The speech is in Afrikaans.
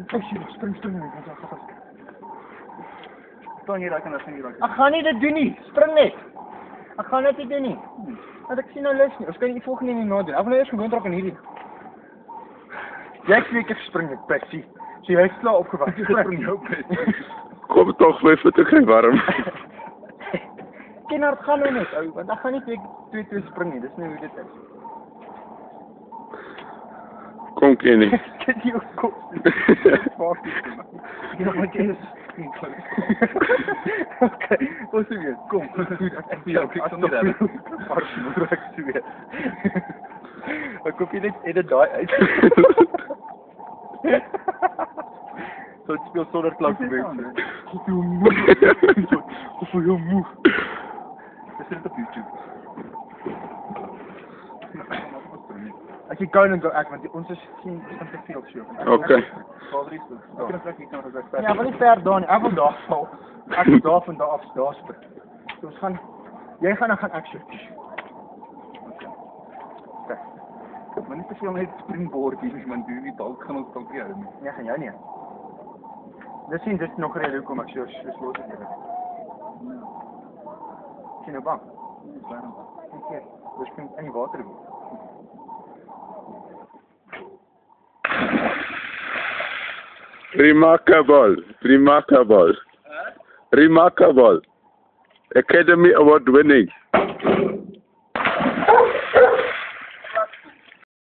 Spring. Staan jy raak en dan sien jy raak. Ek gaan nie dit doen nie. Spring net. Ek gaan dit nie doen nie. Want ek sien nou lus nie. Ons kan die volgende nie nou doen. Ek wil nou eers gewoon raak aan hierdie. Jy het 2 keer gespring met Pepsi. So jy is klaar opgewak. Spring jou pet. Kom toch, my voete kry warm. Kennard gaan nou net, ou, want ek gaan nie 2 spring nie. Dis nie hoe dit is. Kom Kenny. Dit jou kop. Ja, maar kennis. Okay, ons weer. Kom. Ja, ek sal nie redden. Ek sweer. Ek koop net dit daai uit. So dit speel sonder klank gebeur. Of jy moe. Dis dit op YouTube. As jy gou en gou ek want ons is geen te veel so. Okay. Ja, wil nie ver daar nie. Ek wil daar val. Ek wil daar van daar af daar spring. So ons gaan jy gaan dan gaan ek so. Maar nie te veel net springboard hier, want die dalk gaan ons dalk nie hou nie. Nee, gaan jou nie. Dis sien dit nog rede hoekom ek so los het julle. Sien nou bang. Dis warm. Okay. Dis kom in die water. Remarkable. Academy Award winning.